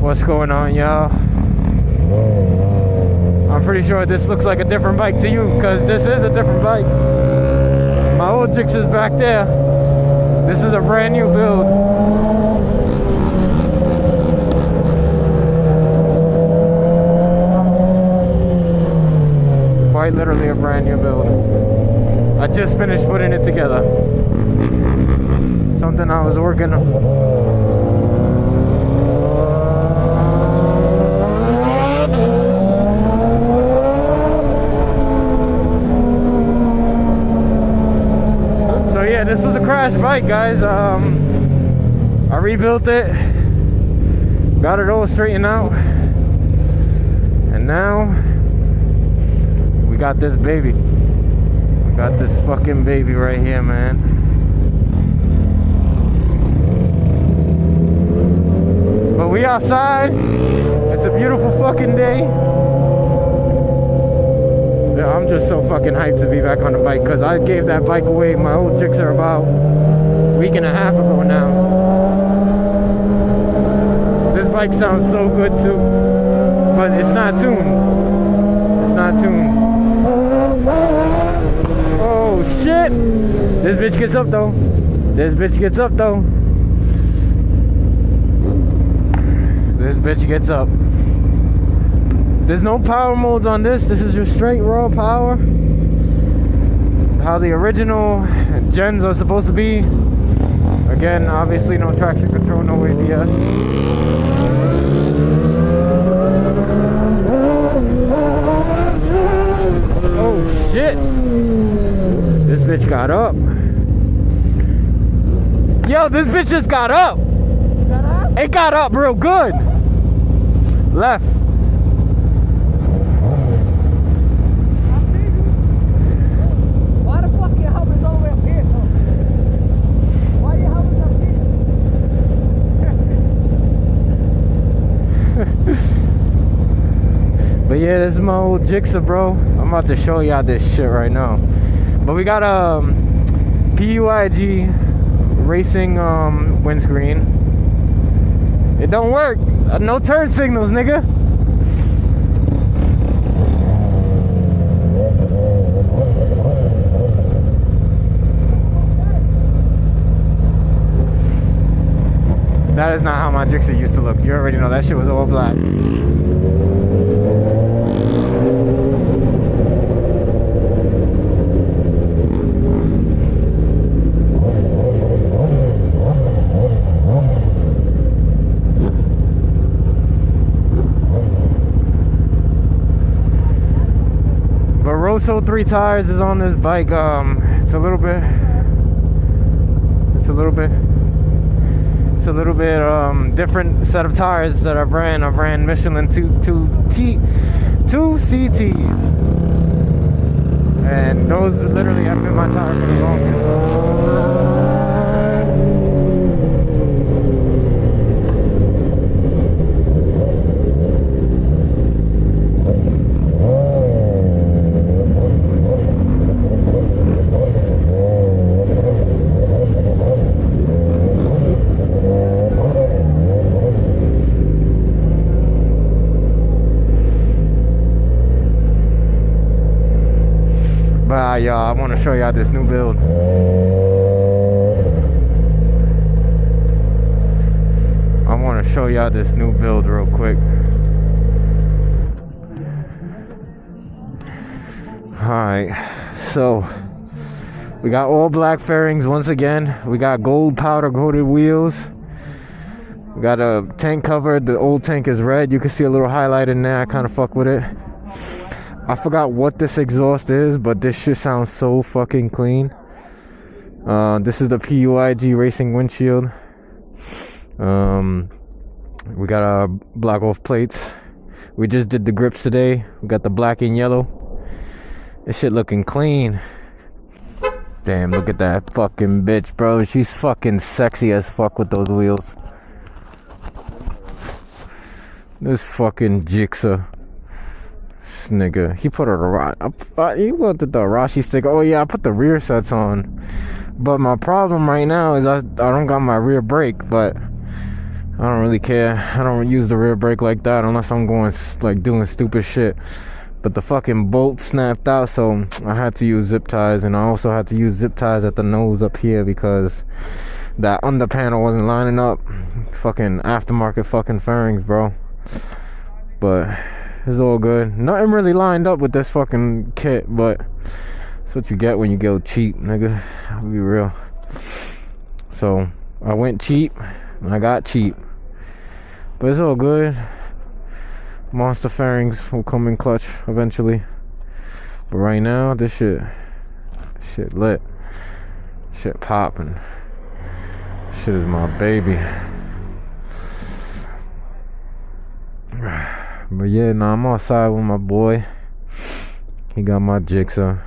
What's going on, y'all? I'm pretty sure this looks like a different bike to you, because this is a different bike. My old GSXR's back there. This is a brand new build. Quite literally a brand new build. I just finished putting it together. Something I was working on. Yeah, this was a crash bike, guys. I rebuilt it, got it all straightened out, and now we got this baby. We got this fucking baby right here, man. But we outside. It's a beautiful fucking day. Yeah, I'm just so fucking hyped to be back on the bike, because I gave that bike away, my old GSXR, about a week and a half ago now. This bike sounds so good too, but it's not tuned. It's not tuned. Oh shit! This bitch gets up though. This bitch gets up though. This bitch gets up. There's no power modes on this. This is just straight raw power. How the original gens are supposed to be. Again, obviously no traction control, no ABS. Oh shit! This bitch got up. Yo, this bitch just got up. It got up real good. Left. But yeah, this is my old GSXR, bro. I'm about to show y'all this shit right now. But we got a PUIG racing windscreen. It don't work. No turn signals, nigga. That is not how my GSXR used to look. You already know that shit was all black. Rosso 3 tires is on this bike. It's a little bit different set of tires that I've ran. I've ran Michelin 2 CTs, and those literally have been my tires for the longest. But y'all, I want to show y'all this new build. I want to show y'all this new build real quick. Alright, so we got all black fairings once again. We got gold powder coated wheels. We got a tank cover. The old tank is red. You can see a little highlight in there. I kind of fuck with it. I forgot what this exhaust is, but this shit sounds so fucking clean. This is the PUIG racing windshield. We got our black off plates. We just did the grips today. We got the black and yellow. This shit looking clean. Damn, look at that fucking bitch, bro. She's fucking sexy as fuck with those wheels. This fucking GSXR. This nigga, he put he put the Arashi sticker. Oh yeah, I put the rear sets on. But my problem right now is I don't got my rear brake, but I don't really care. I don't use the rear brake like that unless I'm going like doing stupid shit. But the fucking bolt snapped out, so I had to use zip ties, and I also had to use zip ties at the nose up here because that under panel wasn't lining up. Fucking aftermarket fucking fairings, bro. But it's all good. Nothing really lined up with this fucking kit, but that's what you get when you go cheap, nigga. I'll be real. So I went cheap and I got cheap. But it's all good. Monster fairings will come in clutch eventually. But right now, this shit lit. Shit popping. Shit is my baby. But yeah, nah, I'm outside with my boy. He got my Jigsaw.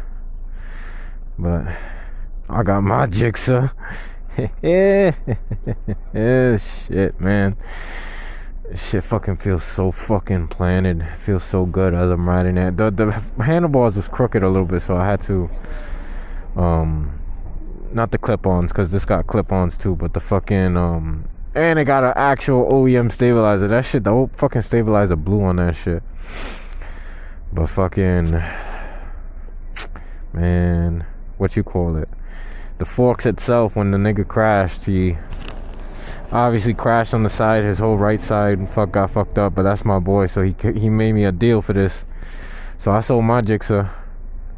But I got my Jigsaw. Yeah, shit, man. Shit fucking feels so fucking planted. Feels so good as I'm riding it. The handlebars was crooked a little bit, so I had to not the clip-ons, because this got clip-ons too, but the fucking and it got an actual OEM stabilizer. That shit, the whole fucking stabilizer blew on that shit. But fucking, man, what you call it? The forks itself, when the nigga crashed, he obviously crashed on the side. His whole right side got fucked up. But that's my boy, so he made me a deal for this. So I sold my Jigsaw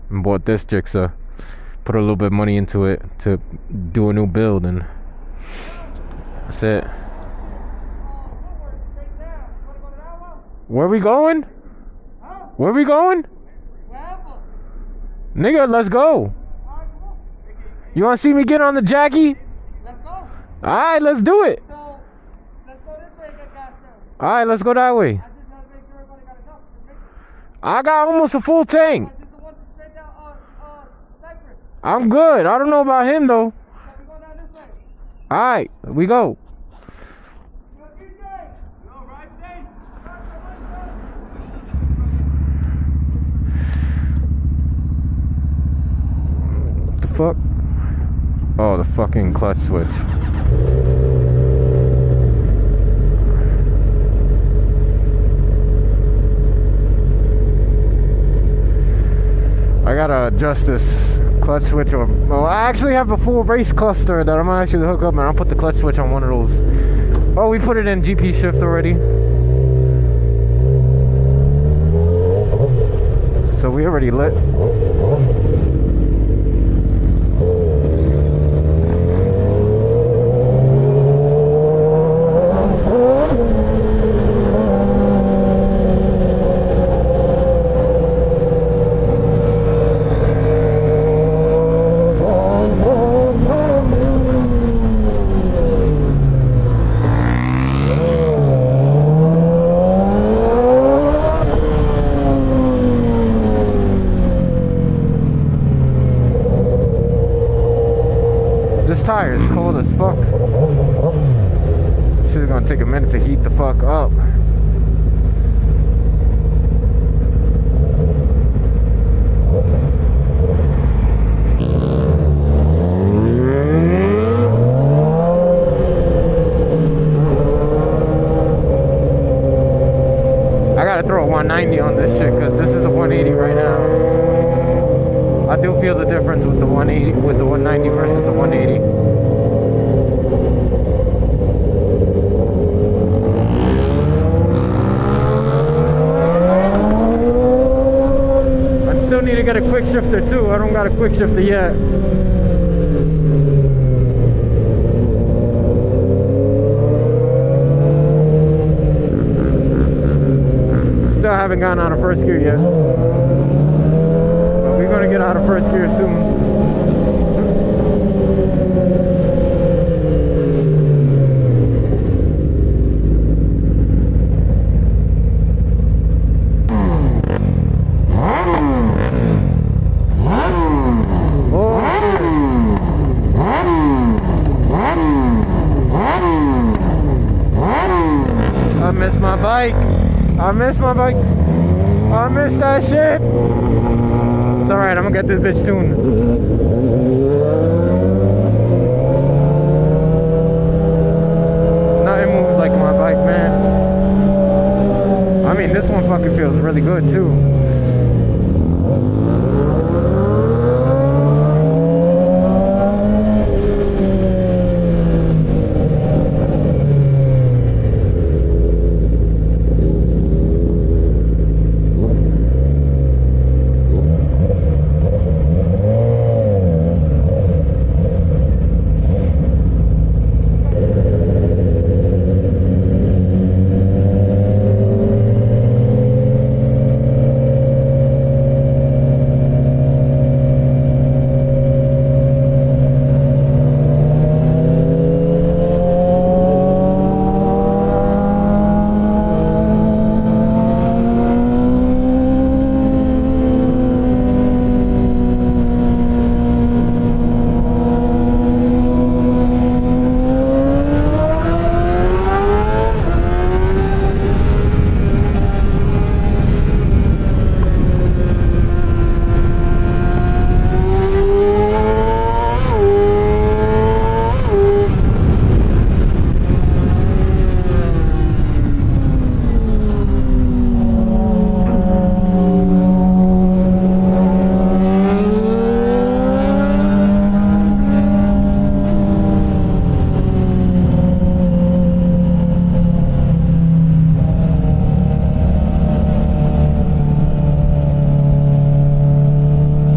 and bought this Jigsaw. Put a little bit of money into it to do a new build, and that's it. Where we going? Where we going? Nigga, let's go. You want to see me get on the Jackie? Let's go. Alright, let's do it. So, let's go this way and get gas now. Alright, let's go that way. I just gotta make sure everybody got enough. I got almost a full tank. This is the one to send down Cypress. I'm good. I don't know about him though. So we go down this way. Alright, we go. Yo, DJ. Yo, ride safe. What the fuck? Oh, the fucking clutch switch. I gotta adjust this clutch switch, or well, I actually have a full race cluster that I'm gonna actually hook up, and I'll put the clutch switch on one of those. Oh, we put it in GP shift already. So we already lit. This tire is cold as fuck. This shit's gonna take a minute to heat the fuck up. I gotta throw a 190 on this shit because this is a 180 right now. I do feel the difference with the 180, with the 190 versus the 180. I still need to get a quick shifter too. I don't got a quick shifter yet. Still haven't gotten out of first gear yet. We're gonna get out of first gear soon. I missed my bike. I missed my bike. I missed that shit. It's alright, I'm gonna get this bitch tuned. Nothing moves like my mean, this one fucking feels really good too.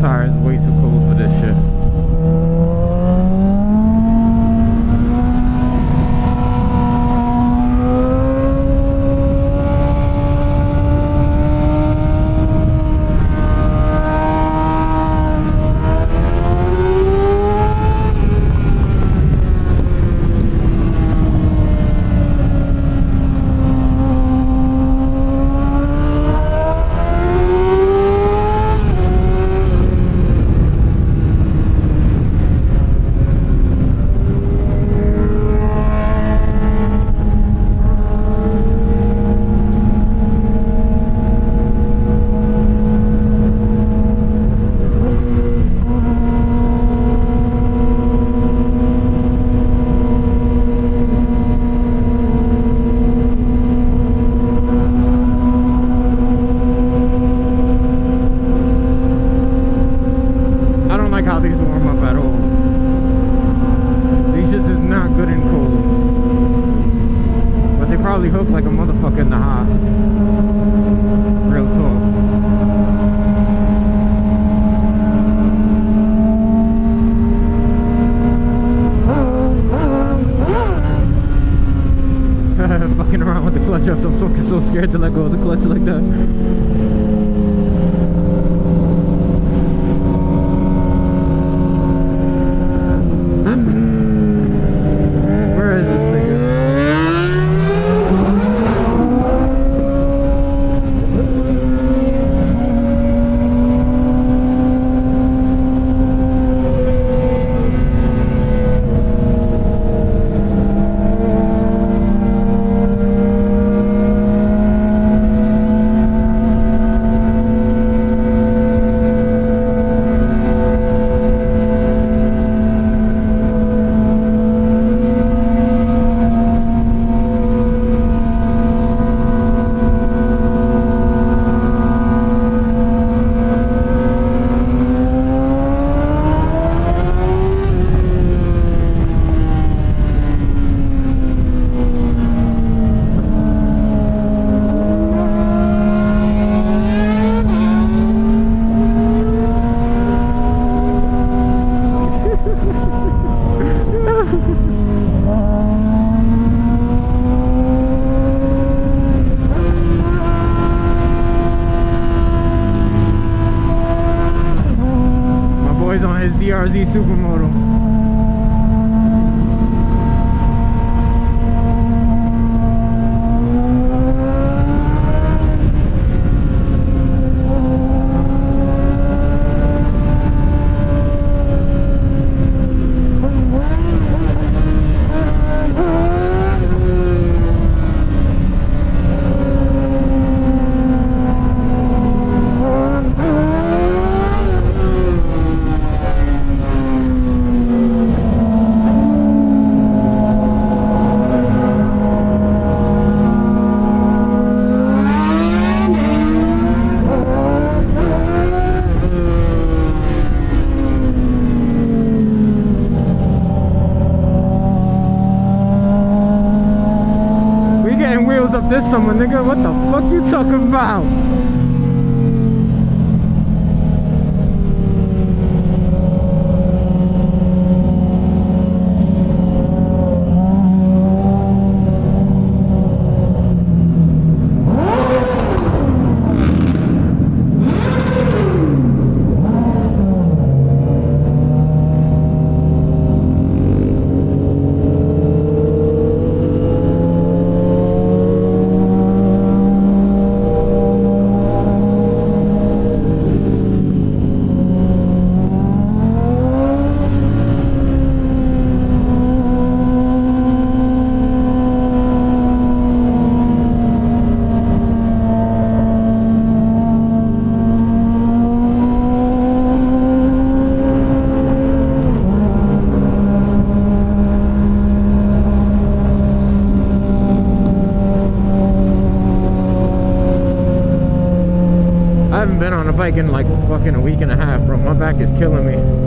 Sorry, it's way too cold for this shit. Hook like a motherfucker in the hot. Real talk. Fucking around with the clutch up, so I'm fucking so scared to let go of the clutch like that. Where is this nigga? up this summer, nigga. What the fuck you talking about? I haven't been on a bike in like fucking a week and a half, bro. My back is killing me.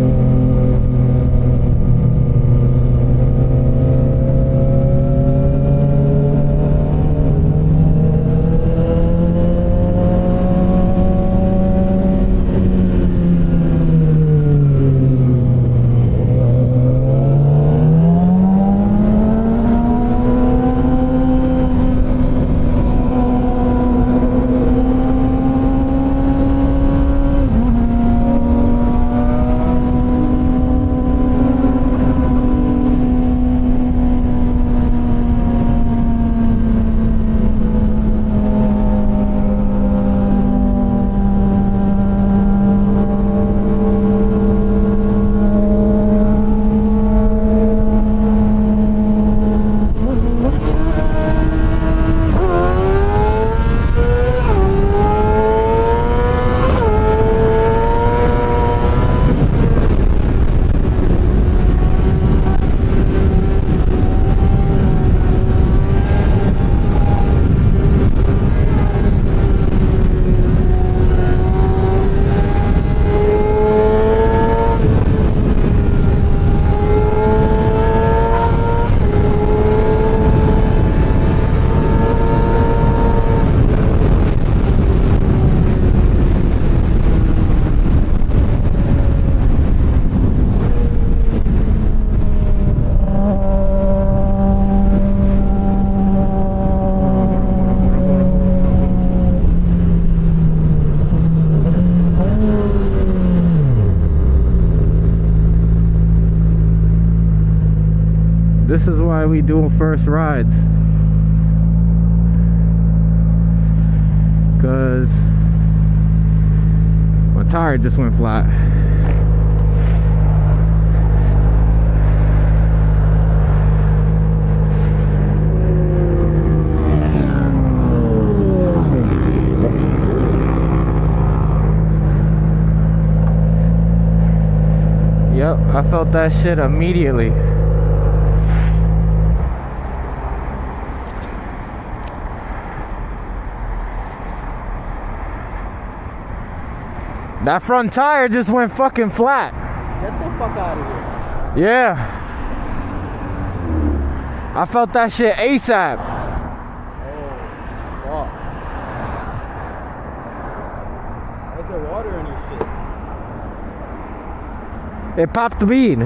This is why we do first rides. Cause my tire just went flat. Yep, I felt that shit immediately. That front tire just went fucking flat. Get the fuck out of here. Yeah. I felt that shit ASAP. Oh, fuck. Why's there water in your shit? It popped the bead.